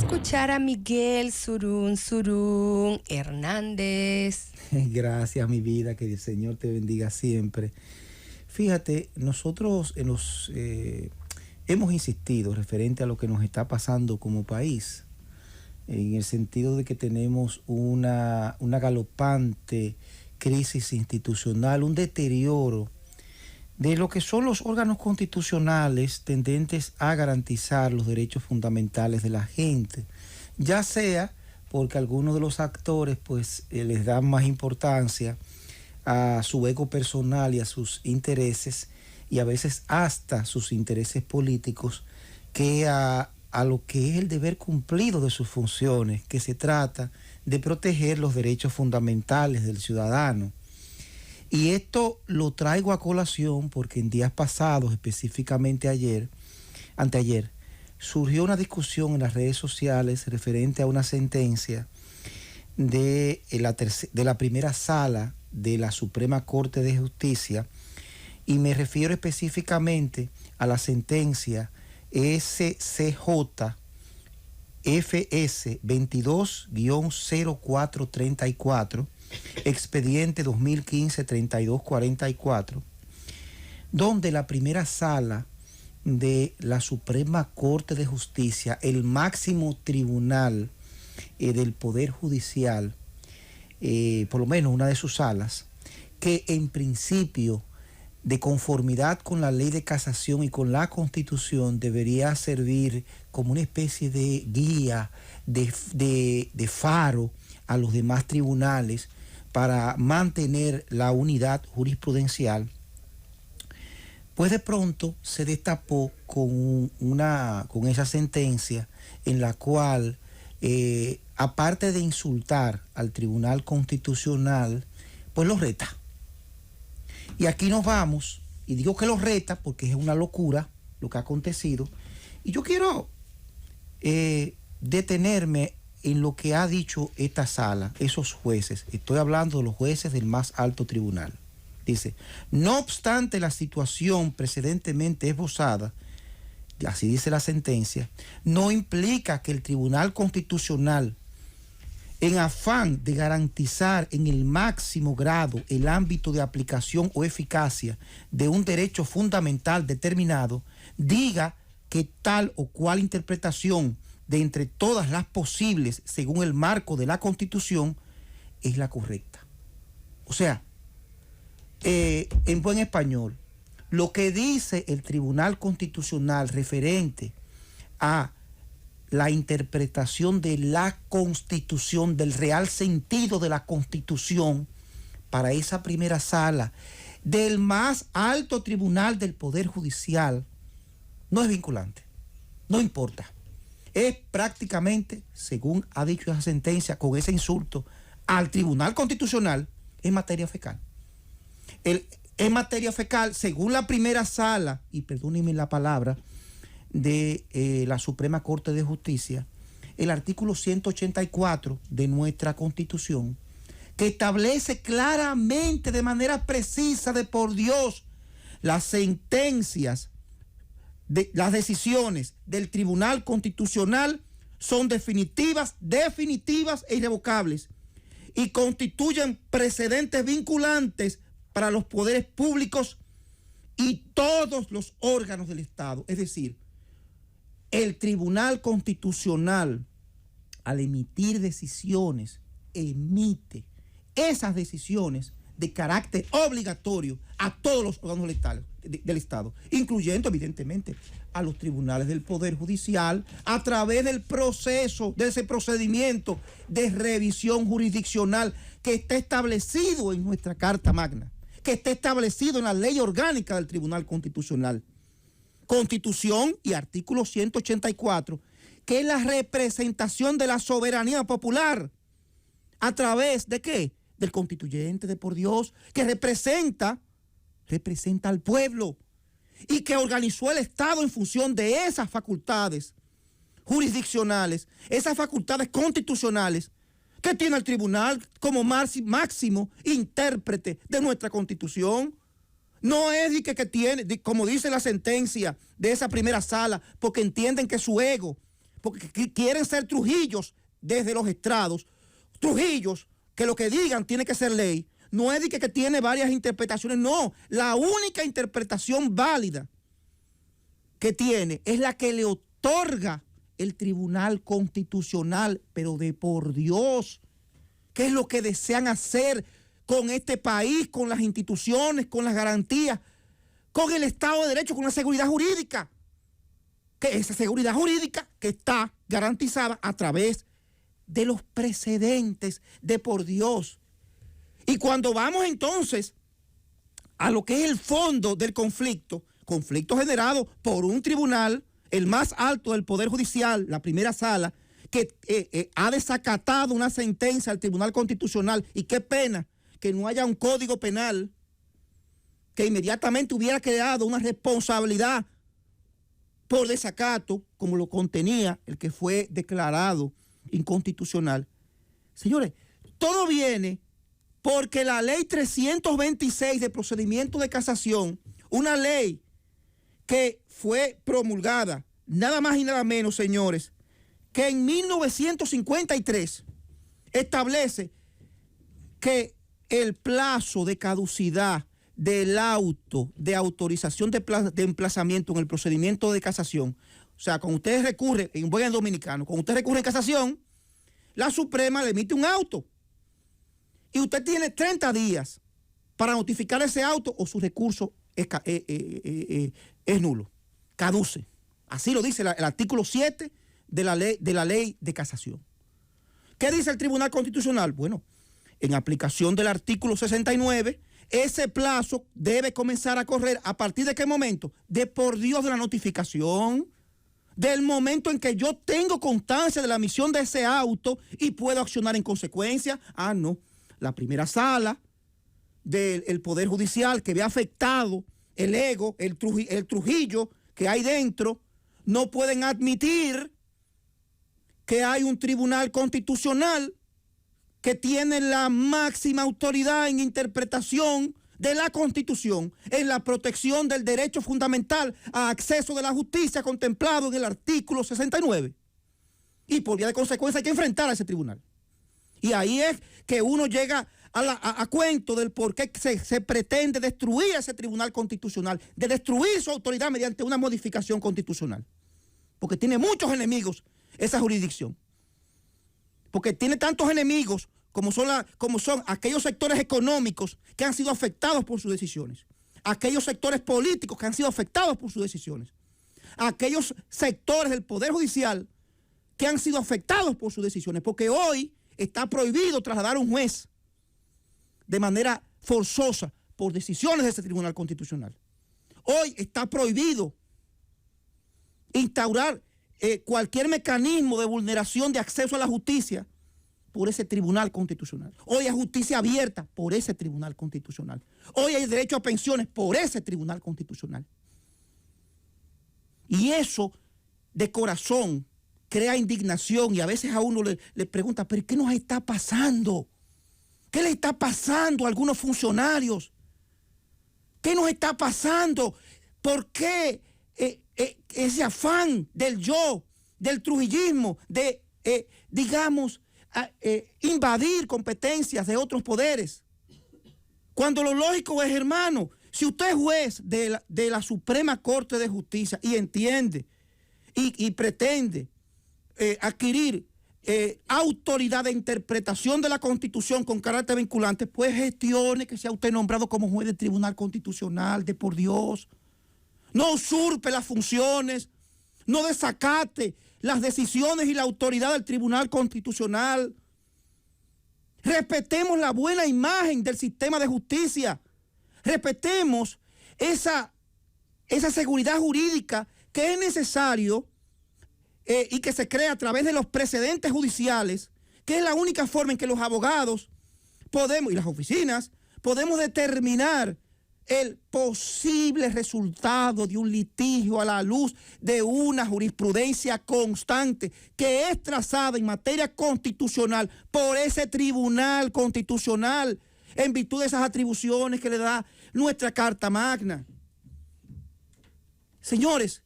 escuchar a Miguel Surún Hernández. Gracias, mi vida, que el Señor te bendiga siempre. Fíjate, nosotros hemos insistido referente a lo que nos está pasando como país, en el sentido de que tenemos una galopante crisis institucional, un deterioro de lo que son los órganos constitucionales tendentes a garantizar los derechos fundamentales de la gente, ya sea porque algunos de los actores pues les dan más importancia a su ego personal y a sus intereses, y a veces hasta sus intereses políticos, que a lo que es el deber cumplido de sus funciones, que se trata de proteger los derechos fundamentales del ciudadano. Y esto lo traigo a colación porque en días pasados, específicamente anteayer, surgió una discusión en las redes sociales referente a una sentencia de la primera sala de la Suprema Corte de Justicia, y me refiero específicamente a la sentencia SCJ FS 22-0434, expediente 2015-3244, donde la primera sala de la Suprema Corte de Justicia, el máximo tribunal del Poder Judicial, por lo menos una de sus salas, que en principio, de conformidad con la ley de casación y con la Constitución, debería servir como una especie de guía, de faro a los demás tribunales para mantener la unidad jurisprudencial, pues de pronto se destapó con esa sentencia en la cual, aparte de insultar al Tribunal Constitucional, pues lo reta. Y aquí nos vamos, y digo que lo reta porque es una locura lo que ha acontecido, y yo quiero detenerme en lo que ha dicho esta sala, esos jueces. Estoy hablando de los jueces del más alto tribunal. Dice: no obstante la situación precedentemente esbozada, así dice la sentencia, no implica que el Tribunal Constitucional, en afán de garantizar en el máximo grado el ámbito de aplicación o eficacia de un derecho fundamental determinado, diga que tal o cual interpretación de entre todas las posibles según el marco de la Constitución es la correcta. O sea, en buen español, lo que dice el Tribunal Constitucional referente a la interpretación de la Constitución, del real sentido de la Constitución, para esa primera sala del más alto tribunal del Poder Judicial, no es vinculante, no importa. Es prácticamente, según ha dicho esa sentencia, con ese insulto al Tribunal Constitucional, en materia fecal. En materia fecal, según la primera sala, y perdónenme la palabra, de la Suprema Corte de Justicia, el artículo 184 de nuestra Constitución, que establece claramente, de manera precisa, de por Dios, las sentencias, las decisiones del Tribunal Constitucional son definitivas e irrevocables, y constituyen precedentes vinculantes para los poderes públicos y todos los órganos del Estado. Es decir, el Tribunal Constitucional, al emitir decisiones, emite esas decisiones de carácter obligatorio a todos los órganos del Estado, incluyendo evidentemente a los tribunales del Poder Judicial, a través del proceso, de ese procedimiento de revisión jurisdiccional que está establecido en nuestra Carta Magna, que está establecido en la Ley Orgánica del Tribunal Constitucional. Constitución y artículo 184, que es la representación de la soberanía popular, a través de ¿qué? Del constituyente de por Dios, que representa al pueblo y que organizó el Estado en función de esas facultades jurisdiccionales, esas facultades constitucionales que tiene el tribunal como máximo intérprete de nuestra Constitución. No es que tiene, como dice la sentencia de esa primera sala, porque entienden que su ego, porque quieren ser Trujillos desde los estrados, Trujillos que lo que digan tiene que ser ley. No es de que tiene varias interpretaciones, no. La única interpretación válida que tiene es la que le otorga el Tribunal Constitucional, pero de por Dios, ¿qué es lo que desean hacer con este país, con las instituciones, con las garantías, con el Estado de Derecho, con la seguridad jurídica? Que esa seguridad jurídica que está garantizada a través de los precedentes de por Dios. Y cuando vamos entonces a lo que es el fondo del conflicto generado por un tribunal, el más alto del Poder Judicial, la primera sala, que ha desacatado una sentencia al Tribunal Constitucional, y qué pena que no haya un código penal que inmediatamente hubiera creado una responsabilidad por desacato, como lo contenía el que fue declarado inconstitucional. Señores, todo viene porque la ley 326 de procedimiento de casación, una ley que fue promulgada, nada más y nada menos, señores, que en 1953 establece que el plazo de caducidad del auto de autorización de emplazamiento en el procedimiento de casación, o sea, cuando usted recurre, en buen dominicano, cuando usted recurre en casación, la Suprema le emite un auto y usted tiene 30 días para notificar ese auto o su recurso es nulo, caduce. Así lo dice el artículo 7 de la ley de casación. ¿Qué dice el Tribunal Constitucional? Bueno, en aplicación del artículo 69, ese plazo debe comenzar a correr ¿a partir de qué momento? De por Dios de la notificación, del momento en que yo tengo constancia de la emisión de ese auto y puedo accionar en consecuencia. Ah, no, la primera sala del Poder Judicial que ve afectado el ego, el Trujillo que hay dentro, no pueden admitir que hay un tribunal constitucional que tiene la máxima autoridad en interpretación de la Constitución, en la protección del derecho fundamental a acceso de la justicia contemplado en el artículo 69. Y por vía de consecuencia hay que enfrentar a ese tribunal. Y ahí es que uno llega a cuento del por qué se pretende destruir ese tribunal constitucional, de destruir su autoridad mediante una modificación constitucional. Porque tiene muchos enemigos esa jurisdicción. Porque tiene tantos enemigos como son aquellos sectores económicos que han sido afectados por sus decisiones, aquellos sectores políticos que han sido afectados por sus decisiones, aquellos sectores del Poder Judicial que han sido afectados por sus decisiones, porque hoy está prohibido trasladar a un juez de manera forzosa por decisiones de ese Tribunal Constitucional. Hoy está prohibido instaurar cualquier mecanismo de vulneración de acceso a la justicia por ese Tribunal Constitucional. Hoy hay justicia abierta por ese Tribunal Constitucional. Hoy hay derecho a pensiones por ese Tribunal Constitucional. Y eso de corazón crea indignación, y a veces a uno le pregunta, ¿pero qué nos está pasando? ¿Qué le está pasando a algunos funcionarios? ¿Qué nos está pasando? ¿Por qué ese afán del yo, del trujillismo, de, invadir competencias de otros poderes? Cuando lo lógico es, hermano, si usted es juez de la Suprema Corte de Justicia y entiende y pretende adquirir autoridad de interpretación de la Constitución con carácter vinculante, pues gestione que sea usted nombrado como juez del Tribunal Constitucional, de por Dios. No usurpe las funciones, no desacate las decisiones y la autoridad del Tribunal Constitucional. Respetemos la buena imagen del sistema de justicia. Respetemos esa seguridad jurídica que es necesario y que se crea a través de los precedentes judiciales, que es la única forma en que los abogados podemos, y las oficinas, podemos determinar el posible resultado de un litigio a la luz de una jurisprudencia constante que es trazada en materia constitucional por ese Tribunal Constitucional en virtud de esas atribuciones que le da nuestra Carta Magna. Señores,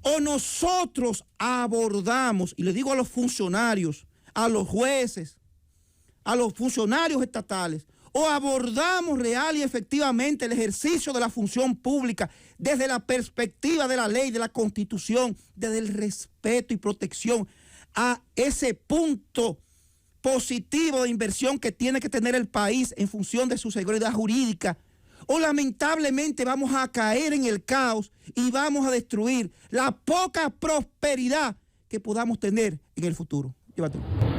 O nosotros abordamos, y le digo a los funcionarios, a los jueces, a los funcionarios estatales, o abordamos real y efectivamente el ejercicio de la función pública desde la perspectiva de la ley, de la Constitución, desde el respeto y protección a ese punto positivo de inversión que tiene que tener el país en función de su seguridad jurídica, o lamentablemente vamos a caer en el caos y vamos a destruir la poca prosperidad que podamos tener en el futuro. Llévatelo.